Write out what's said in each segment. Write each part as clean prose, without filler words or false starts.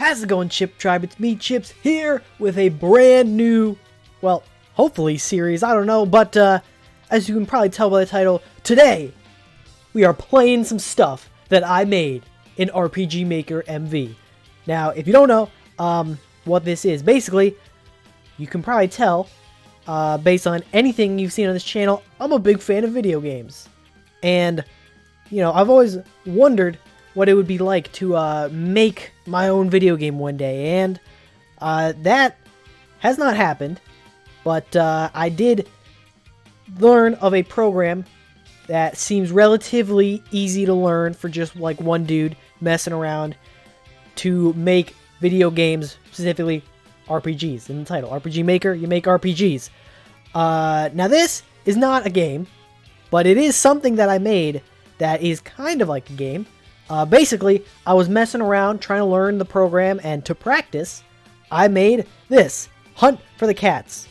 How's it going, Chip Tribe? It's me, Chips, here with a brand new, well, hopefully series, I don't know, but as you can probably tell by the title, today we are playing some stuff that I made in RPG Maker MV. Now, if you don't know what this is, basically, you can probably tell, based on anything you've seen on this channel, I'm a big fan of video games. And, you know, I've always wondered what it would be like to make my own video game one day, and that has not happened, but I did learn of a program that seems relatively easy to learn for just like one dude messing around to make video games, specifically RPGs. In the title, RPG Maker, you make RPGs. Now this is not a game, but it is something that I made that is kind of like a game. Basically, I was messing around trying to learn the program, and to practice, I made this, Hunt for the Cats.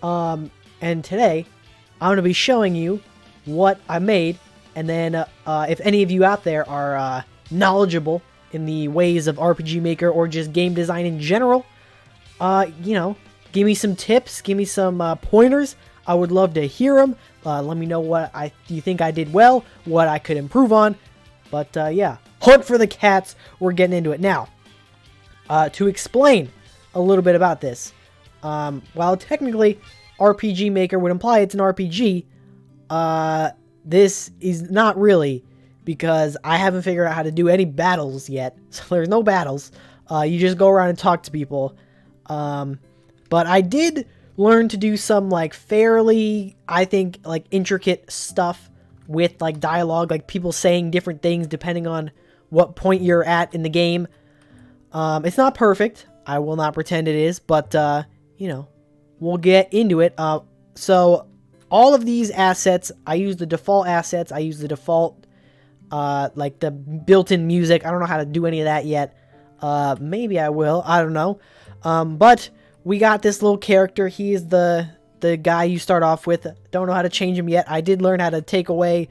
And today, I'm going to be showing you what I made, and then if any of you out there are knowledgeable in the ways of RPG Maker or just game design in general, you know, give me some tips, give me some pointers. I would love to hear them. Let me know what you think I did well, what I could improve on. But yeah, Hunt for the Cats, we're getting into it. Now, to explain a little bit about this, while technically RPG Maker would imply it's an RPG, this is not really, because I haven't figured out how to do any battles yet. So there's no battles. You just go around and talk to people. But I did learn to do some like fairly, I think, like intricate stuff with like dialogue, like people saying different things depending on what point you're at in the game. It's not perfect. I will not pretend it is, but you know, we'll get into it. So all of these assets, I use the default assets. I use the default, like the built-in music. I don't know how to do any of that yet. Maybe I will. I don't know. But we got this little character. He is the guy you start off with. Don't know how to change him yet. I did learn how to take away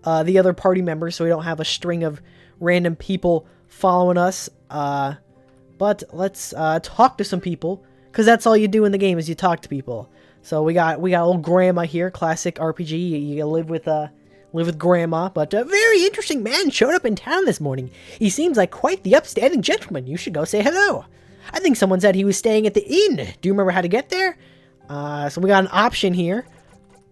the other party members so we don't have a string of random people following us. But let's talk to some people, because that's all you do in the game is you talk to people. So we got old Grandma here, classic RPG. You live with Grandma. But a very interesting man showed up in town this morning. He seems like quite the upstanding gentleman. You should go say hello. I think someone said he was staying at the inn. Do you remember how to get there? So we got an option here.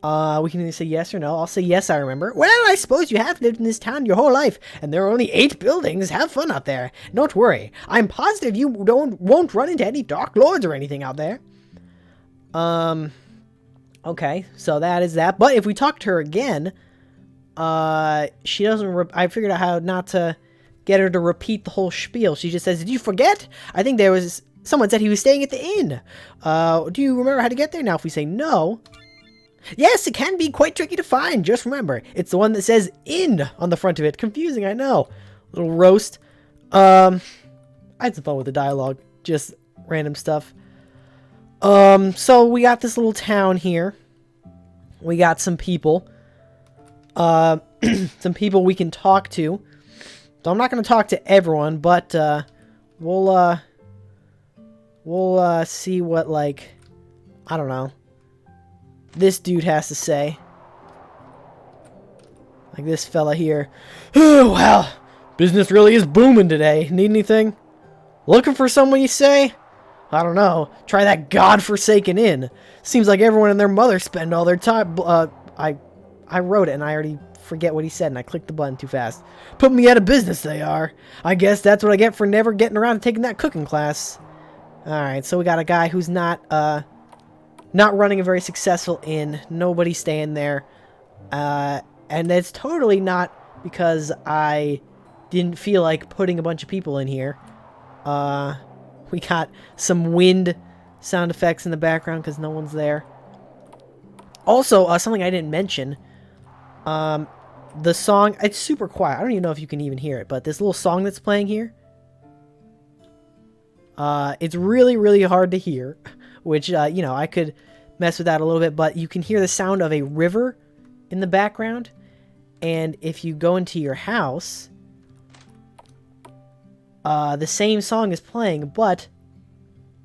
We can either say yes or no. I'll say yes, I remember. Well, I suppose you have lived in this town your whole life, and there are only 8 buildings. Have fun out there. Don't worry. I'm positive you won't run into any Dark Lords or anything out there. Okay, so that is that. But if we talk to her again, she doesn't, I figured out how not to get her to repeat the whole spiel. She just says, did you forget? I think someone said he was staying at the inn. Do you remember how to get there? Now, if we say no, yes, it can be quite tricky to find. Just remember, it's the one that says inn on the front of it. Confusing, I know. Little roast. I had some fun with the dialogue. Just random stuff. So we got this little town here. We got some people. Some people we can talk to. So I'm not going to talk to everyone, but we'll see what, like, I don't know, this dude has to say. Like this fella here. Oh, well, business really is booming today. Need anything? Looking for someone, you say? I don't know. Try that godforsaken inn. Seems like everyone and their mother spend all their time. I wrote it and I already forget what he said, and I clicked the button too fast. Put me out of business, they are. I guess that's what I get for never getting around to taking that cooking class. Alright, so we got a guy who's not running a very successful inn. Nobody's staying there. And it's totally not because I didn't feel like putting a bunch of people in here. We got some wind sound effects in the background because no one's there. Also, something I didn't mention. The song, it's super quiet. I don't even know if you can even hear it, but this little song that's playing here, it's really, really hard to hear, which, you know, I could mess with that a little bit, but you can hear the sound of a river in the background, and if you go into your house, the same song is playing, but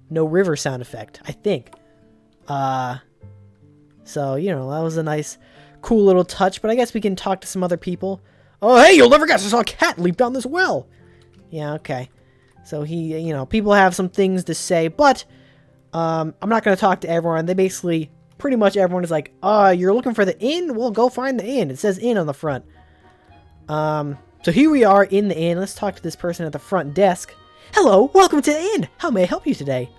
no river sound effect, I think. So, you know, that was a nice, cool little touch, but I guess we can talk to some other people. Oh, hey, you'll never guess, I saw a cat leap down this well. Yeah, okay. So he, you know, people have some things to say, but I'm not going to talk to everyone. They basically, pretty much everyone is like, you're looking for the inn? Well, go find the inn. It says inn on the front. So here we are in the inn. Let's talk to this person at the front desk. Hello, welcome to the inn. How may I help you today?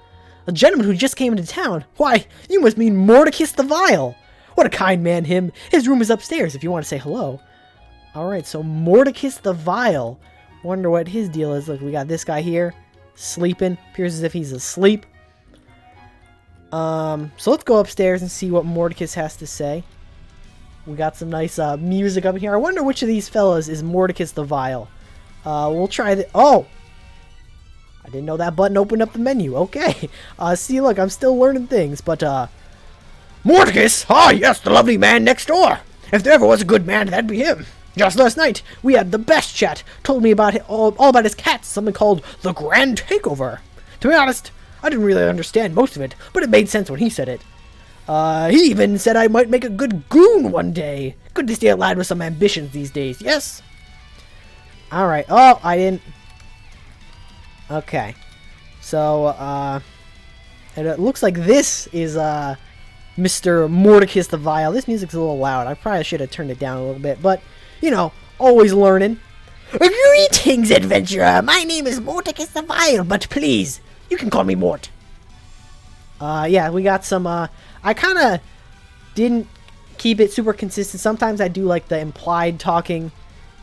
A gentleman who just came into town. Why, you must mean Mordecus the Vile. What a kind man him. His room is upstairs if you want to say hello. Alright, so Mordecus the Vile. Wonder what his deal is. Look, we got this guy here. Sleeping. Appears as if he's asleep. So let's go upstairs and see what Mordecus has to say. We got some nice music up here. I wonder which of these fellas is Mordecus the Vile. We'll try the... Oh! I didn't know that button opened up the menu. Okay. See, look, I'm still learning things, but, Mordecus! Ah, yes, the lovely man next door! If there ever was a good man, that'd be him. Just last night, we had the best chat. Told me about all about his cats, something called the Grand Takeover. To be honest, I didn't really understand most of it, but it made sense when he said it. He even said I might make a good goon one day. Good to see a lad with some ambitions these days, yes? Alright, oh, I didn't... Okay. So, and it looks like this is, Mr. Mordecus the Vile. This music's a little loud. I probably should have turned it down a little bit, but, you know, always learning. Greetings, adventurer! My name is Mordecus the Vile, but please, you can call me Mort. Yeah, we got some, I kind of didn't keep it super consistent. Sometimes I do, like, the implied talking,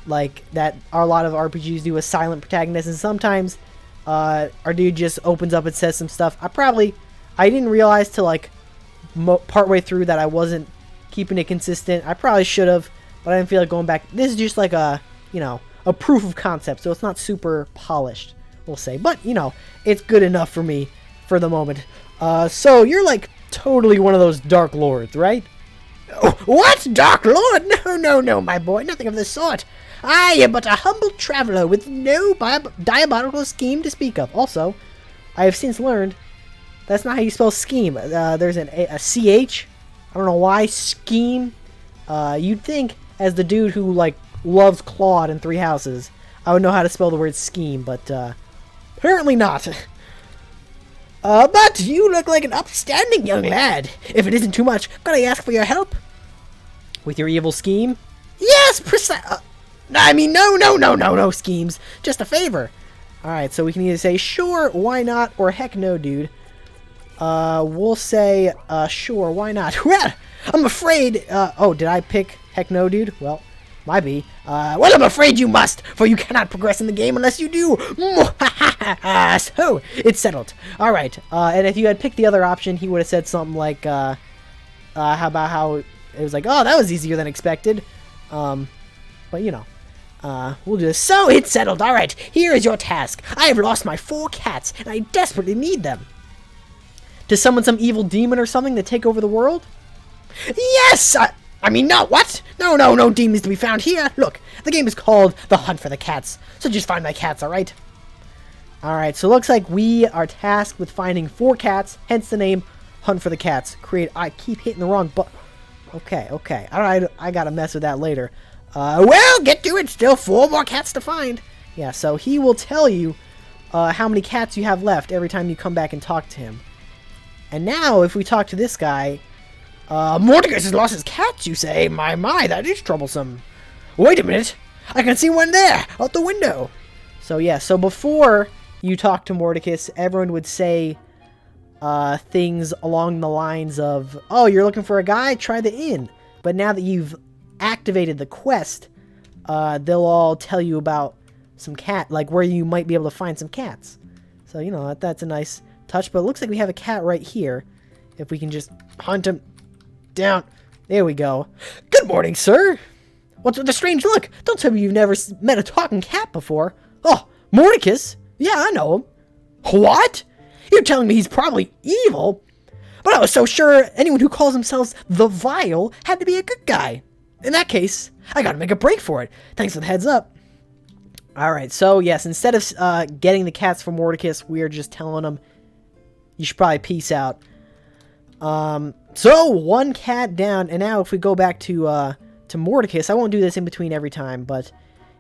like, that a lot of RPGs do with silent protagonists, and sometimes, our dude just opens up and says some stuff. I didn't realize till, like, partway through that I wasn't keeping it consistent. I probably should have, but I didn't feel like going back. This is just like a, you know, a proof of concept, so it's not super polished, we'll say. But, you know, it's good enough for me for the moment. So you're like totally one of those Dark Lords, right? Oh, what? Dark Lord? No, my boy, nothing of the sort. I am but a humble traveler with no diabolical scheme to speak of. Also, I have since learned that's not how you spell scheme. There's a CH. I don't know why. Scheme. You'd think, as the dude who, like, loves Claude in Three Houses, I would know how to spell the word scheme, but, apparently not. But you look like an upstanding young lad. If it isn't too much, could I ask for your help? With your evil scheme? Yes, I mean, no schemes. Just a favor. Alright, so we can either say, sure, why not, or heck no, dude. We'll say, sure, why not? Well, I'm afraid, oh, did I pick heck no, dude? Well, might be. Well, I'm afraid you must, for you cannot progress in the game unless you do. So, it's settled. Alright, and if you had picked the other option, he would have said something like, how about how it was like, oh, that was easier than expected. But, you know, we'll do this. So, it's settled. Alright, here is your task. I have lost my 4 cats, and I desperately need them. To summon some evil demon or something to take over the world? Yes! I mean, no, what? No demons to be found here. Look, the game is called The Hunt for the Cats, so just find my cats, alright? Alright, so it looks like we are tasked with finding 4 cats, hence the name Hunt for the Cats. I keep hitting the wrong button. Okay. Alright, I gotta mess with that later. Well, get to it. Still 4 more cats to find. Yeah, so he will tell you how many cats you have left every time you come back and talk to him. And now, if we talk to this guy, Mordecus has lost his cats, you say? My, that is troublesome. Wait a minute. I can see one there, out the window. So, yeah, so before you talk to Mordecus, everyone would say things along the lines of, oh, you're looking for a guy? Try the inn. But now that you've activated the quest, they'll all tell you about some cat, like where you might be able to find some cats. So, you know, that's a nice touch, but it looks like we have a cat right here. If we can just hunt him down. There we go. Good morning, sir. What's with the strange look? Don't tell me you've never met a talking cat before. Oh, Mordecus? Yeah, I know him. What? You're telling me he's probably evil? But I was so sure anyone who calls themselves the Vile had to be a good guy. In that case, I gotta make a break for it. Thanks for the heads up. Alright, so yes, instead of getting the cats from Mordecus, we're just telling them, you should probably peace out. So, one cat down, and now if we go back to Mordecus, I won't do this in between every time, but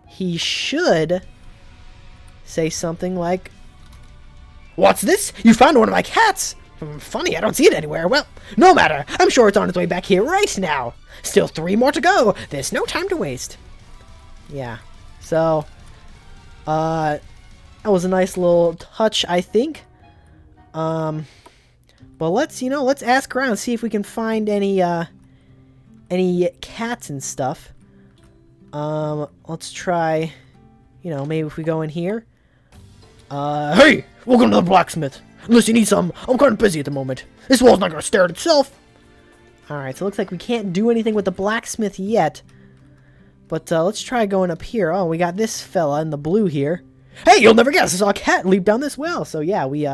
he should say something like, "What's this? You found one of my cats! Funny, I don't see it anywhere. Well, no matter. I'm sure it's on its way back here right now. Still 3 more to go. There's no time to waste." Yeah. So, that was a nice little touch, I think. But let's ask around, see if we can find any cats and stuff. Let's try, maybe if we go in here. Hey! Welcome to the blacksmith. Unless you need some, I'm kind of busy at the moment. This wall's not gonna stare at itself. Alright, so it looks like we can't do anything with the blacksmith yet. But, let's try going up here. Oh, we got this fella in the blue here. Hey, you'll never guess, I saw a cat leap down this well. So, yeah, we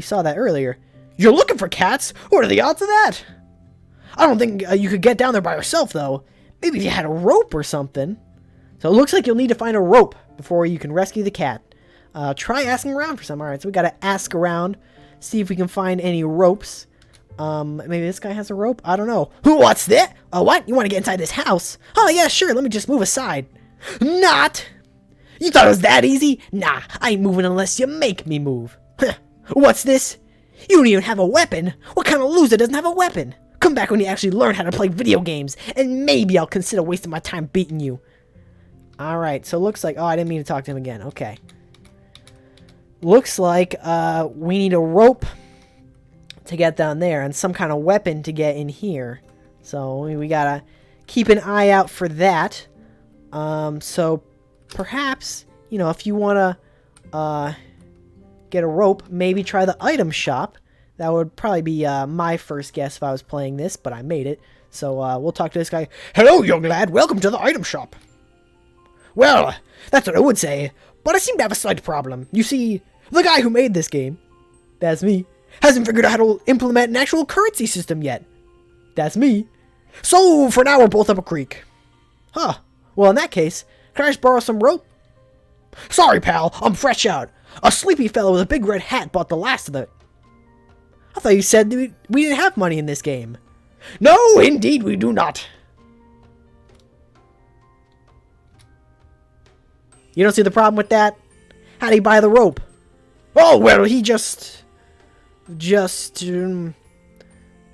saw that earlier. You're looking for cats? What are the odds of that? I don't think you could get down there by yourself, though. Maybe if you had a rope or something. So, it looks like you'll need to find a rope before you can rescue the cat. Try asking around for some. Alright, so we gotta ask around, see if we can find any ropes. Maybe this guy has a rope? I don't know. What's that? What? You want to get inside this house? Oh, yeah, sure. Let me just move aside. Not! You thought it was that easy? Nah, I ain't moving unless you make me move. What's this? You don't even have a weapon. What kind of loser doesn't have a weapon? Come back when you actually learn how to play video games, and maybe I'll consider wasting my time beating you. Alright, so looks like... Oh, I didn't mean to talk to him again. Okay. Looks like, we need a rope to get down there, and some kind of weapon to get in here. So, we gotta keep an eye out for that. So, perhaps, if you wanna, get a rope, maybe try the item shop. That would probably be, my first guess if I was playing this, but I made it. So, we'll talk to this guy. Hello, young lad. Welcome to the item shop. Well, that's what I would say, but I seem to have a slight problem. You see, the guy who made this game, that's me, hasn't figured out how to implement an actual currency system yet. That's me. So, for now, we're both up a creek. Huh. Well, in that case, can I just borrow some rope? Sorry, pal. I'm fresh out. A sleepy fellow with a big red hat bought the last of it. I thought you said we didn't have money in this game. No, indeed we do not. You don't see the problem with that? How'd he buy the rope? Oh, well, he just... now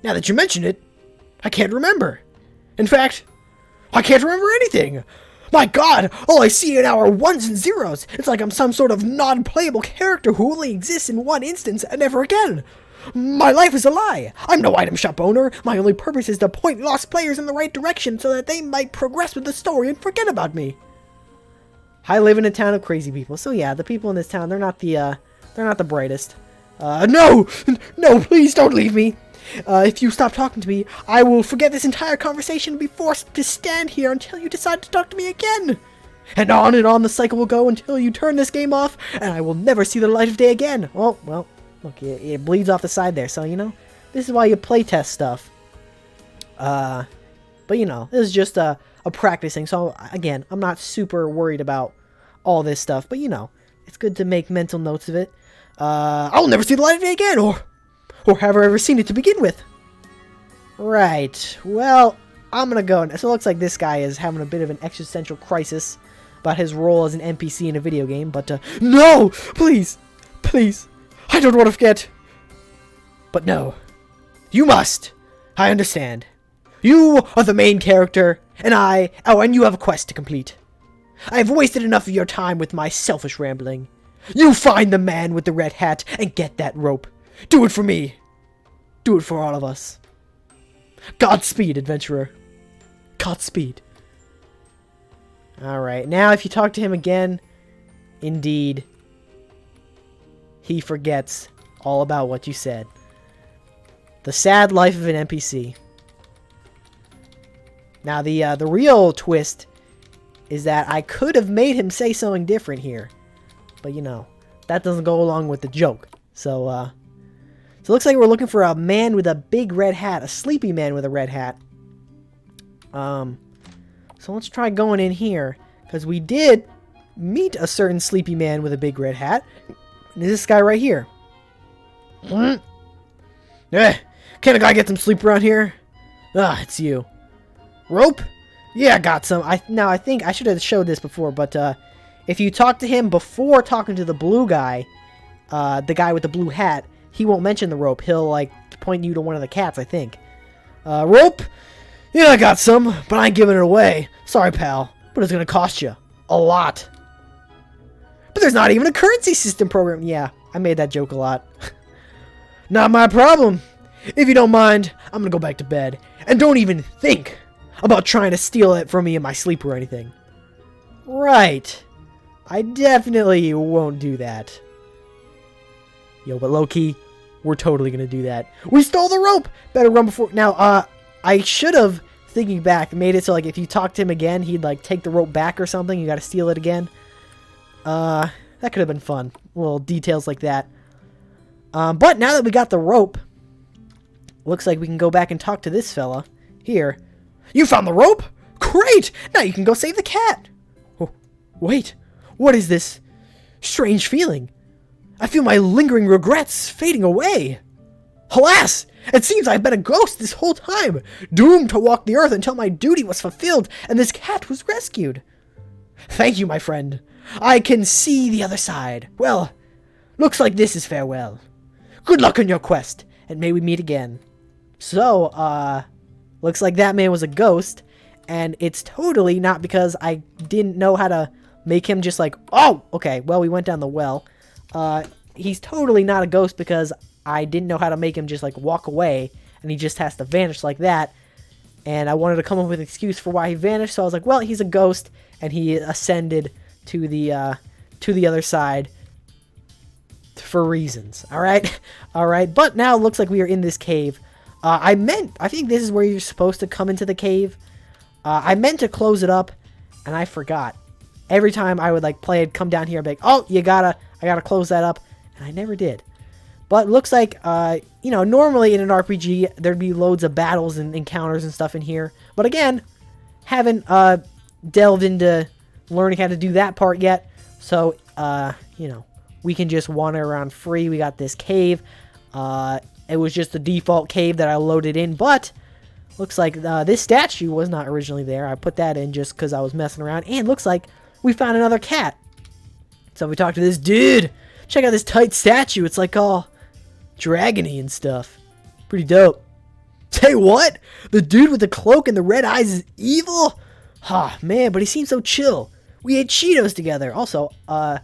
that you mention it, I can't remember. In fact, I can't remember anything. My god, all I see now are ones and zeros. It's like I'm some sort of non-playable character who only exists in one instance and never again. My life is a lie. I'm no item shop owner. My only purpose is to point lost players in the right direction so that they might progress with the story and forget about me. I live in a town of crazy people. So yeah, the people in this town, they're not the brightest. No, please don't leave me. If you stop talking to me, I will forget this entire conversation and be forced to stand here until you decide to talk to me again. And on the cycle will go until you turn this game off, and I will never see the light of day again. Oh, well, look, it bleeds off the side there, so, this is why you playtest stuff. But, this is just a practicing, so, again, I'm not super worried about all this stuff, but, it's good to make mental notes of it. I'll never see the light of day again, or have I ever seen it to begin with? Right, well, I'm gonna go. So it looks like this guy is having a bit of an existential crisis about his role as an NPC in a video game, but, no! Please! I don't want to forget! But no. You must! I understand. You are the main character, and and you have a quest to complete. I have wasted enough of your time with my selfish rambling. You find the man with the red hat and get that rope. Do it for me. Do it for all of us. Godspeed, adventurer. Godspeed. Alright, now if you talk to him again, indeed, he forgets all about what you said. The sad life of an NPC. Now, the real twist is that I could have made him say something different here. But, that doesn't go along with the joke. So it looks like we're looking for a man with a big red hat. A sleepy man with a red hat. So let's try going in here. Because we did Meet a certain sleepy man with a big red hat. This guy right here. Can't a guy get some sleep around here? Ah, it's you. Rope? Yeah, I got some. Now, I think I should have showed this before, but if you talk to him before talking to the blue guy, the guy with the blue hat, he won't mention the rope. He'll, like, point you to one of the cats, I think. Rope? Yeah, I got some, but I ain't giving it away. Sorry, pal, but it's gonna cost you a lot. But there's not even a currency system program. Yeah, I made that joke a lot. Not my problem. If you don't mind, I'm gonna go back to bed. And don't even think about trying to steal it from me in my sleep or anything. Right. I definitely won't do that. Yo, but low-key, we're totally gonna do that. We stole the rope! Better run before... Now, I should have, thinking back, made it so, like, if you talk to him again, he'd, like, take the rope back or something. You gotta steal it again. That could have been fun. Little details like that. But now that we got the rope, looks like we can go back and talk to this fella. Here. You found the rope? Great! Now you can go save the cat! Oh, wait. What is this strange feeling? I feel my lingering regrets fading away. Alas! It seems I've been a ghost this whole time, doomed to walk the earth until my duty was fulfilled and this cat was rescued. Thank you, my friend. I can see the other side. Well, looks like this is farewell. Good luck on your quest, and may we meet again. So, looks like that man was a ghost, and it's totally not because I didn't know how to make him just like, oh, okay, well, we went down the well. He's totally not a ghost because I didn't know how to make him just, like, walk away, and he just has to vanish like that. And I wanted to come up with an excuse for why he vanished, so I was like, well, he's a ghost, and he ascended to the other side for reasons. Alright? Alright, but now it looks like we are in this cave. I think this is where you're supposed to come into the cave. I meant to close it up, and I forgot. Every time I would, like, play it, come down here, and be like, oh, I gotta close that up, and I never did. But it looks like, you know, normally in an RPG, there'd be loads of battles and encounters and stuff in here. But again, haven't delved into learning how to do that part yet. So, you know, we can just wander around free. We got this cave. It was just the default cave that I loaded in, but looks like this statue was not originally there. I put that in just because I was messing around. And looks like we found another cat. So we talked to this dude. Check out this tight statue. It's like all dragony and stuff. Pretty dope. Say what? The dude with the cloak and the red eyes is evil? Ah, man, but he seems so chill. We ate Cheetos together. Also, I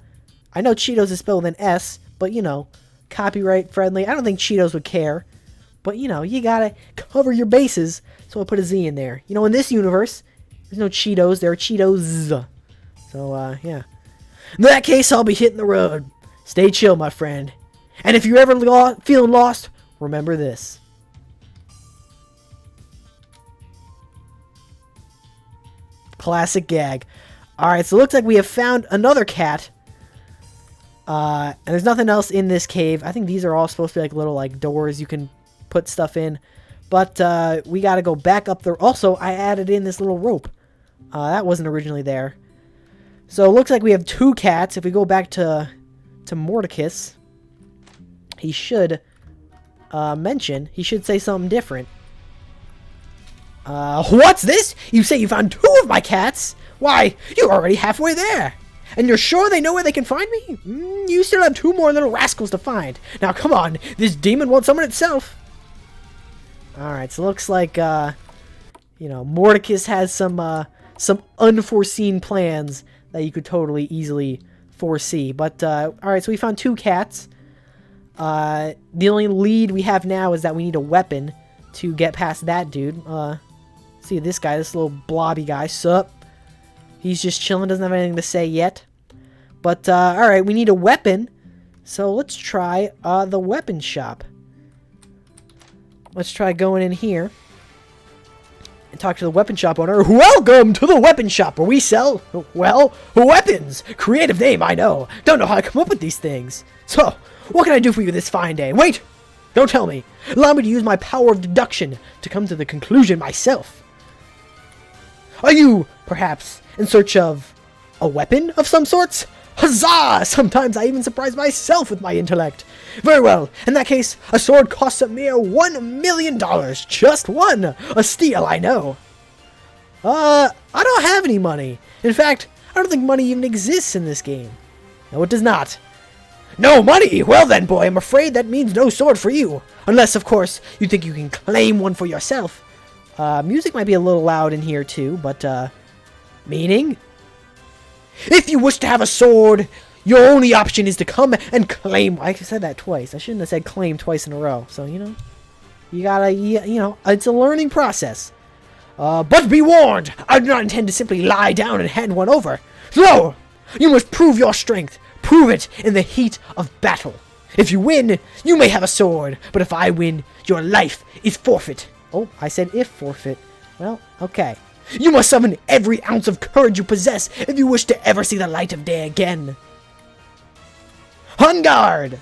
know Cheetos is spelled with an S, but, you know, copyright friendly. I don't think Cheetos would care. But, you know, you gotta cover your bases, so I'll put a Z in there. You know, in this universe, there's no Cheetos. There are Cheetos. So, yeah. In that case, I'll be hitting the road. Stay chill, my friend. And if you're ever feeling lost, remember this. Classic gag. Alright, so it looks like we have found another cat. And there's nothing else in this cave. I think these are all supposed to be like little like doors you can put stuff in. But we gotta go back up there. Also, I added in this little rope. That wasn't originally there. So it looks like we have two cats. If we go back to Mordecus, he should say something different. What's this? You say you found two of my cats? Why, you're already halfway there. And you're sure they know where they can find me? You still have two more little rascals to find. Now come on, this demon won't summon itself. Alright, so it looks like, you know, Mordecus has some unforeseen plans that you could totally easily foresee. But, alright, so we found two cats. The only lead we have now is that we need a weapon to get past that dude. See this guy, this little blobby guy. Sup? He's just chilling, doesn't have anything to say yet. But, alright, we need a weapon. So let's try the weapon shop. Let's try going in here and talk to the weapon shop owner. Welcome to the weapon shop where we sell, well, weapons. Creative name, I know. Don't know how I come up with these things. So, what can I do for you this fine day? Wait! Don't tell me. Allow me to use my power of deduction to come to the conclusion myself. Are you, perhaps, in search of A weapon of some sorts? Huzzah! Sometimes I even surprise myself with my intellect. Very well. In that case, a sword costs a mere $1 million. Just one. A steal, I know. I don't have any money. In fact, I don't think money even exists in this game. No, it does not. No money? Well then, boy, I'm afraid that means no sword for you. Unless, of course, you think you can claim one for yourself. Music might be a little loud in here too, but, meaning? If you wish to have a sword, your only option is to come and claim. I said that twice. I shouldn't have said claim twice in a row. So, you know, you gotta, you know, it's a learning process. But be warned, I do not intend to simply lie down and hand one over. No! You must prove your strength. Prove it in the heat of battle. If you win, you may have a sword. But if I win, your life is forfeit. Oh, I said if forfeit. Well, okay. You must summon every ounce of courage you possess if you wish to ever see the light of day again. On guard!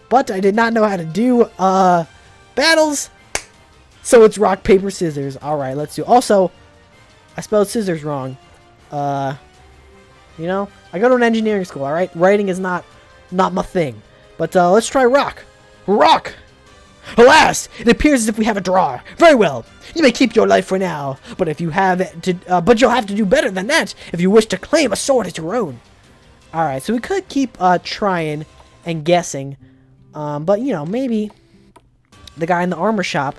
But I did not know how to do, battles. So it's rock, paper, scissors. Alright, let's do. Also, I spelled scissors wrong. You know, I go to an engineering school, alright? Writing is not my thing. But, let's try rock. Rock! Alas, it appears as if we have a draw. Very well. You may keep your life for now, but if you have to, but you'll have to do better than that if you wish to claim a sword as your own. All right, so we could keep trying and guessing, but you know, maybe the guy in the armor shop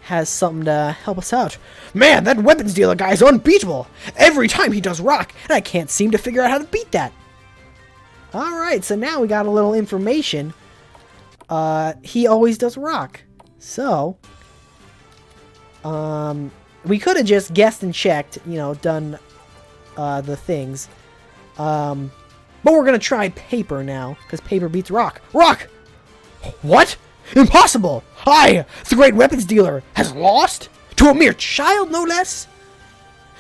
has something to help us out. Man, that weapons dealer guy is unbeatable. Every time he does rock, and I can't seem to figure out how to beat that. All right, so now we got a little information. He always does rock. So, we could have just guessed and checked, you know, done, the things. But we're gonna try paper now, because paper beats rock. Rock! What? Impossible! I, the great weapons dealer, has lost? To a mere child, no less?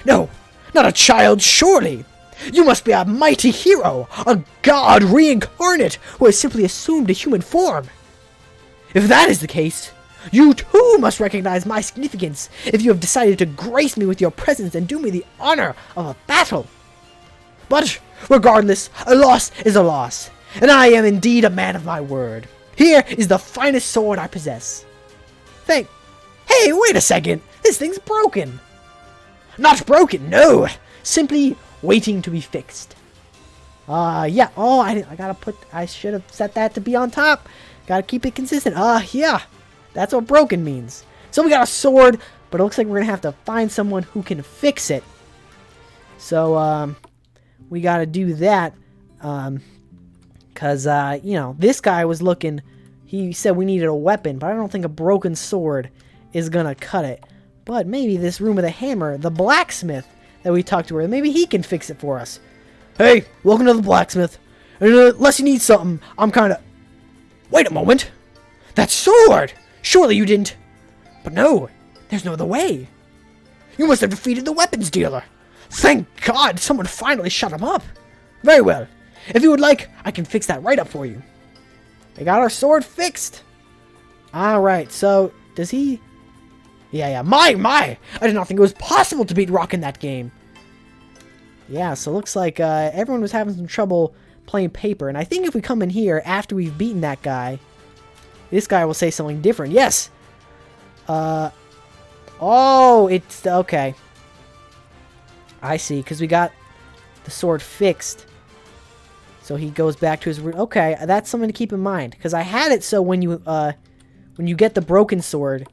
No, not a child, surely. You must be a mighty hero, a god reincarnate, who has simply assumed a human form. If that is the case, you too must recognize my significance if you have decided to grace me with your presence and do me the honor of a battle. But, regardless, a loss is a loss, and I am indeed a man of my word. Here is the finest sword I possess. Hey, wait a second, this thing's broken. Not broken, no, simply waiting to be fixed. Yeah, oh, I should have set that to be on top. Gotta keep it consistent. Yeah. That's what broken means. So we got a sword, but it looks like we're gonna have to find someone who can fix it. So, we gotta do that. Cause, you know, this guy was looking, he said we needed a weapon, but I don't think a broken sword is gonna cut it. But maybe this room with a hammer, the blacksmith that we talked to her, maybe he can fix it for us. Hey, welcome to the blacksmith. And, unless you need something, I'm kinda... Wait a moment! That sword! Surely you didn't... But no, there's no other way. You must have defeated the weapons dealer. Thank God someone finally shut him up. Very well. If you would like, I can fix that right up for you. We got our sword fixed. Alright, so, does he... Yeah, my! I did not think it was possible to beat Rock in that game. Yeah, so looks like everyone was having some trouble playing paper. And I think if we come in here after we've beaten that guy, this guy will say something different. Yes! Oh, it's... Okay. I see, because we got the sword fixed. So he goes back to his... Okay, that's something to keep in mind. Because I had it so when you get the broken sword,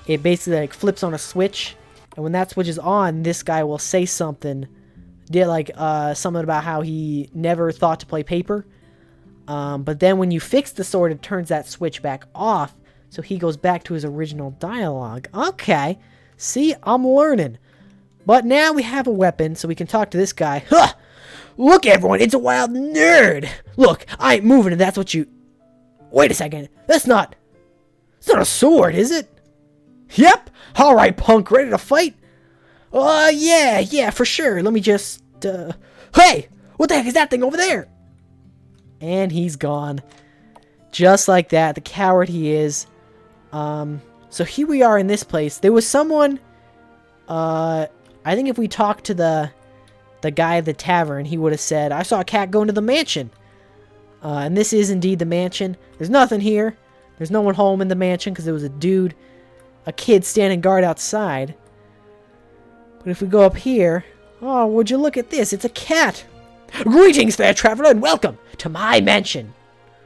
it basically like flips on a switch. And when that switch is on, this guy will say something... something about how he never thought to play paper. But then when you fix the sword, it turns that switch back off. So he goes back to his original dialogue. Okay. See, I'm learning. But now we have a weapon, so we can talk to this guy. Huh! Look, everyone, it's a wild nerd. Look, I ain't moving, and that's what you... Wait a second. It's not a sword, is it? Yep. All right, punk, ready to fight? Yeah, for sure. Let me just, Hey! What the heck is that thing over there? And he's gone. Just like that. The coward he is. So here we are in this place. There was someone, I think if we talk to the the guy at the tavern, he would have said, I saw a cat go into the mansion. And this is indeed the mansion. There's nothing here. There's no one home in the mansion because there was a kid standing guard outside. But if we go up here, oh, would you look at this? It's a cat. Greetings, fair traveler, and welcome to my mansion.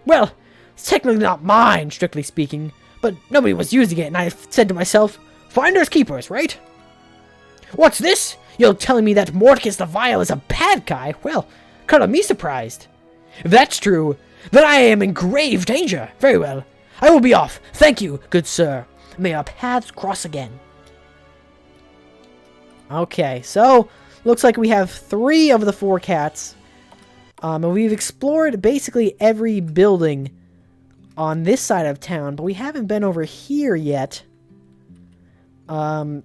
Well, it's technically not mine, strictly speaking, but nobody was using it, and I said to myself, finders keepers, right? What's this? You're telling me that Mordecus the Vile is a bad guy? Well, color me surprised. If that's true, then I am in grave danger. Very well. I will be off. Thank you, good sir. May our paths cross again. Okay, so looks like we have 3 of the 4 cats. And we've explored basically every building on this side of town, but we haven't been over here yet. So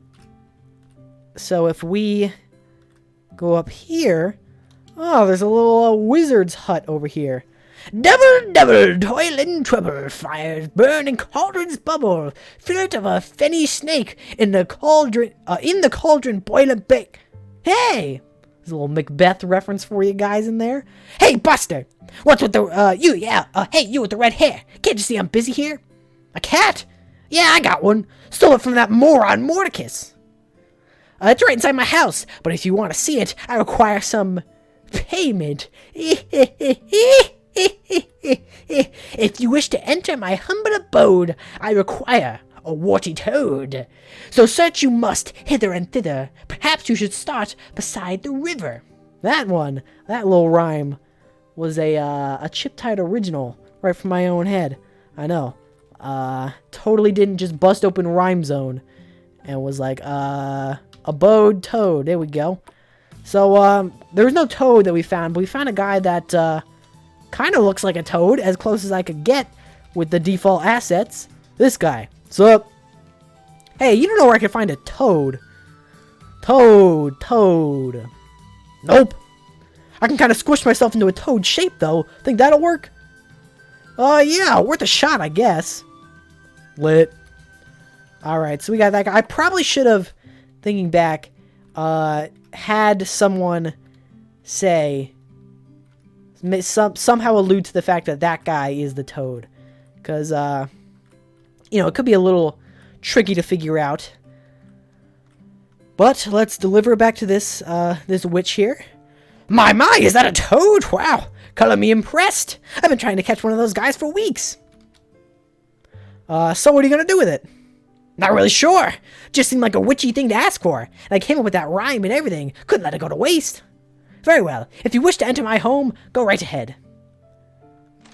if we go up here, oh, there's a little wizard's hut over here. Double, double, toil and trouble, fires burn and cauldrons bubble, fillet of a fenny snake in the cauldron boil and bake. Hey! There's a little Macbeth reference for you guys in there. Hey, Buster! What's with the, hey, you with the red hair. Can't you see I'm busy here? A cat? Yeah, I got one. Stole it from that moron Mordecus. It's right inside my house, but if you want to see it, I require some payment. If you wish to enter my humble abode, I require a warty toad. So search you must hither and thither. Perhaps you should start beside the river. That little rhyme was a Chip-Tide original, right from my own head. I know. Totally didn't just bust open Rhyme Zone and was like, abode toad. There we go. So, there was no toad that we found, but we found a guy that, kind of looks like a toad, as close as I could get with the default assets. This guy. Sup? Hey, you don't know where I can find a toad. Toad. Nope. I can kind of squish myself into a toad shape, though. Think that'll work? Yeah, worth a shot, I guess. Lit. Alright, so we got that guy. I probably should have, thinking back, had someone say, somehow allude to the fact that that guy is the toad. Because, you know, it could be a little tricky to figure out. But let's deliver it back to this, this witch here. My, is that a toad? Wow, color me impressed. I've been trying to catch one of those guys for weeks. So what are you gonna do with it? Not really sure. Just seemed like a witchy thing to ask for. And I came up with that rhyme and everything. Couldn't let it go to waste. Very well. If you wish to enter my home, go right ahead.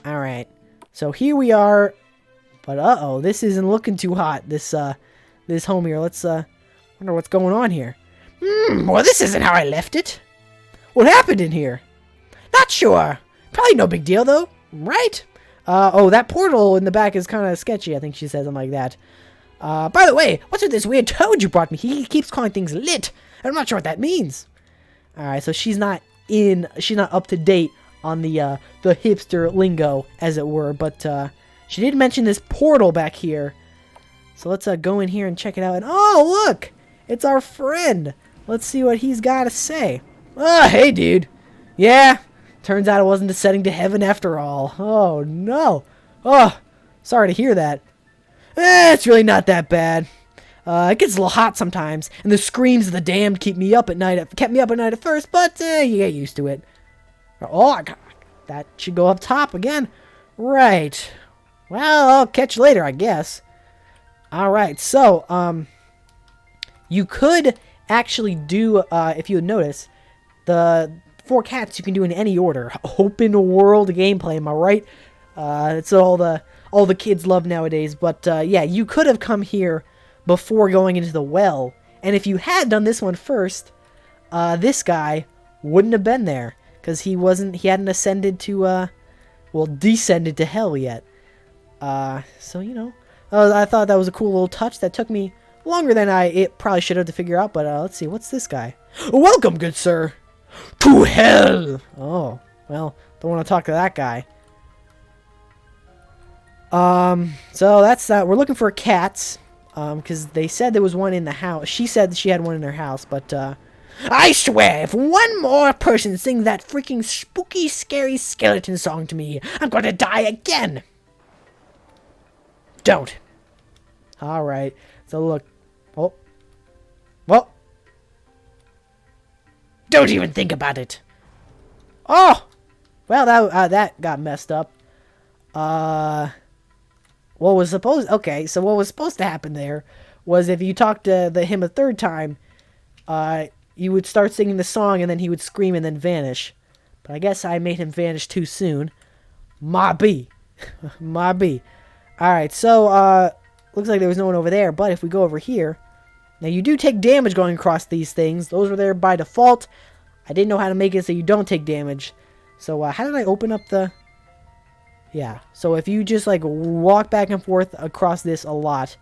Alright. So here we are. But uh-oh, this isn't looking too hot. This home here. Let's wonder what's going on here. Well, this isn't how I left it. What happened in here? Not sure. Probably no big deal though, right? Oh, that portal in the back is kind of sketchy. I think she said something like that. By the way, what's with this weird toad you brought me? He keeps calling things lit. I'm not sure what that means. Alright, so she's not up to date on the hipster lingo, as it were, but she did mention this portal back here. So let's go in here and check it out. And oh, look! It's our friend. Let's see what he's got to say. Hey, dude. Yeah, turns out it wasn't descending to heaven after all. Oh, no. Oh, sorry to hear that. It's really not that bad. It gets a little hot sometimes, and the screams of the damned kept me up at night at first, but you get used to it. Oh, that should go up top again. Right. Well, I'll catch you later, I guess. Alright, so, you could actually do, if you would notice, the 4 cats you can do in any order. Open world gameplay, am I right? It's all the kids love nowadays, but, yeah, you could have come here before going into the well, and if you had done this one first, this guy wouldn't have been there, because he hadn't ascended to, descended to hell yet. So, you know, I thought that was a cool little touch that took me longer than it probably should have to figure out, but, let's see, what's this guy? Welcome, good sir, to hell! Oh, well, don't want to talk to that guy. So that's that. We're looking for cats, because they said there was one in the house. She said she had one in her house, but, I swear, if one more person sings that freaking spooky, scary skeleton song to me, I'm going to die again. Don't. Alright, so look. Oh. Well. Don't even think about it. Oh! Well, that got messed up. What was supposed... Okay, so what was supposed to happen there was if you talked to him a third time, you would start singing the song and then he would scream and then vanish. But I guess I made him vanish too soon. My B. My B. Alright, so, looks like there was no one over there, but if we go over here... Now, you do take damage going across these things. Those were there by default. I didn't know how to make it so you don't take damage. So, how did I open up the... Yeah, so if you just, like, walk back and forth across this a lot,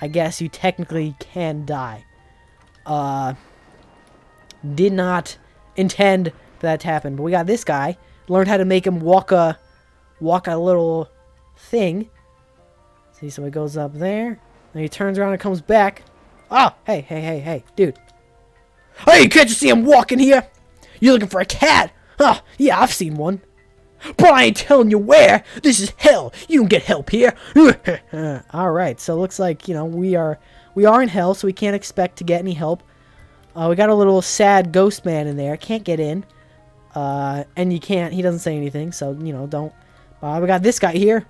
I guess you technically can die. Did not intend for that to happen. But we got this guy. Learned how to make him walk a little thing. See, so he goes up there. Then he turns around and comes back. Oh, hey, dude. Hey, can't you see I'm walking here? You're looking for a cat? Oh, yeah, I've seen one. But I ain't telling you where. This is hell. You don't get help here. Alright, so it looks like, you know, we are in hell, so we can't expect to get any help. We got a little sad ghost man in there. Can't get in. And you can't, he doesn't say anything, so, you know, don't. We got this guy here.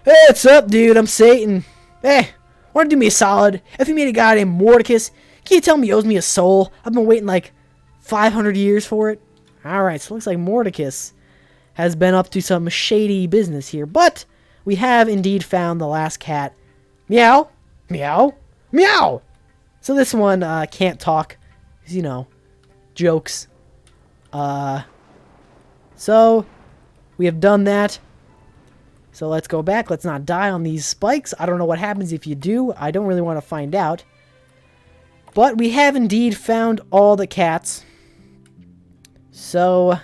Hey, what's up, dude? I'm Satan. Hey, wanna do me a solid? If you meet a guy named Mordecus, can you tell me he owes me a soul? I've been waiting like 500 years for it. Alright, so it looks like Mordecus has been up to some shady business here. But we have indeed found the last cat. Meow. Meow. Meow. So this one can't talk. You know, jokes. So we have done that. So let's go back. Let's not die on these spikes. I don't know what happens if you do. I don't really want to find out. But we have indeed found all the cats. So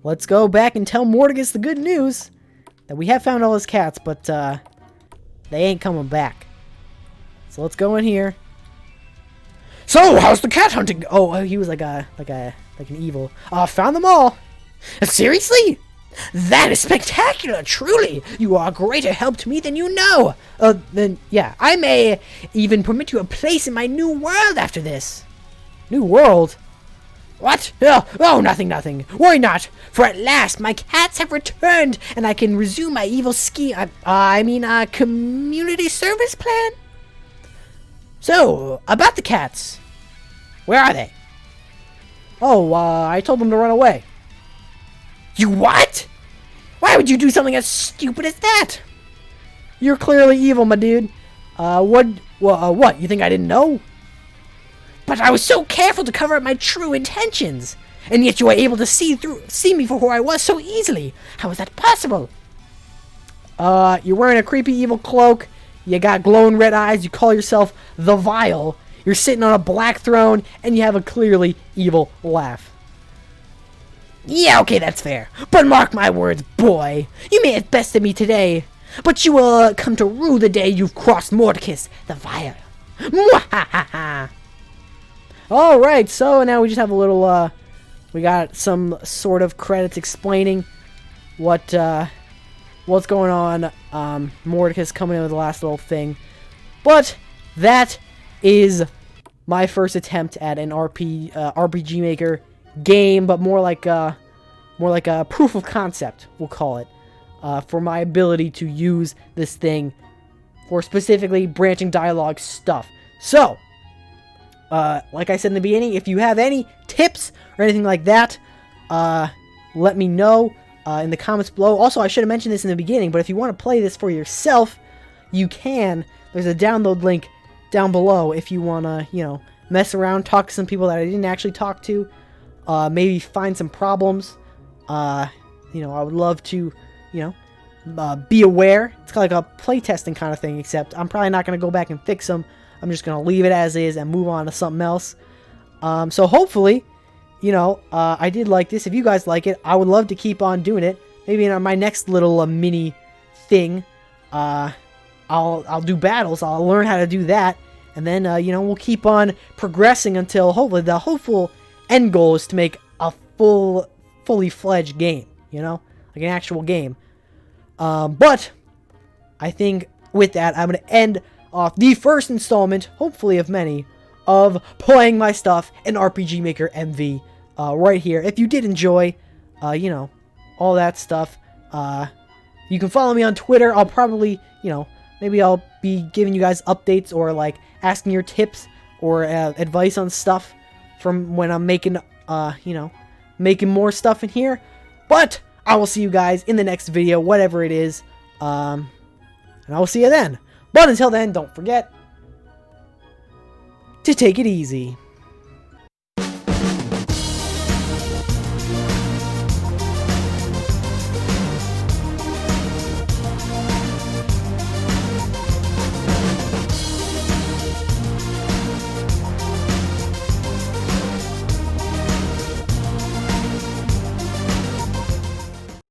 let's go back and tell Mordecus the good news. That we have found all his cats, but they ain't coming back. So let's go in here. So, how's the cat hunting? Oh, he was like an evil. Found them all. Seriously? That is spectacular, truly. You are a greater help to me than you know. Then, yeah, I may even permit you a place in my new world after this. New world? What? Oh, nothing. Worry not, for at last my cats have returned, and I can resume my evil community service plan? So, about the cats. Where are they? Oh, I told them to run away. You what? Why would you do something as stupid as that? You're clearly evil, my dude. What? You think I didn't know? But I was so careful to cover up my true intentions. And yet you were able to see me for who I was so easily. How is that possible? You're wearing a creepy evil cloak. You got glowing red eyes. You call yourself the Vile. You're sitting on a black throne. And you have a clearly evil laugh. Yeah, okay, that's fair. But mark my words, boy. You may have bested me today. But you will come to rue the day you've crossed Mordecus the Vile. Mwahaha. Alright, so now we just have a little, we got some sort of credits explaining what's going on. Mordecus coming in with the last little thing. But that is my first attempt at an RPG Maker game, but more like a proof of concept, we'll call it, for my ability to use this thing for specifically branching dialogue stuff. So, like I said in the beginning, if you have any tips or anything like that, let me know in the comments below. Also, I should have mentioned this in the beginning, but if you want to play this for yourself, you can. There's a download link down below if you want to, you know, mess around, talk to some people that I didn't actually talk to, maybe find some problems. You know, I would love to, you know, be aware. It's kind of like a playtesting kind of thing, except I'm probably not going to go back and fix them. I'm just going to leave it as is and move on to something else. So hopefully, you know, I did like this. If you guys like it, I would love to keep on doing it. Maybe in my next little mini thing, I'll do battles. I'll learn how to do that. And then, you know, we'll keep on progressing until hopefully the hopeful end goal is to make a fully fledged game, you know, like an actual game. But I think with that, I'm going to end off the first installment, hopefully of many, of playing my stuff in RPG Maker MV right here. If you did enjoy, you know, all that stuff, you can follow me on Twitter. I'll probably, you know, maybe I'll be giving you guys updates or like asking your tips or advice on stuff from when I'm making, you know, making more stuff in here. But I will see you guys in the next video, whatever it is. And I will see you then. But until then, don't forget to take it easy.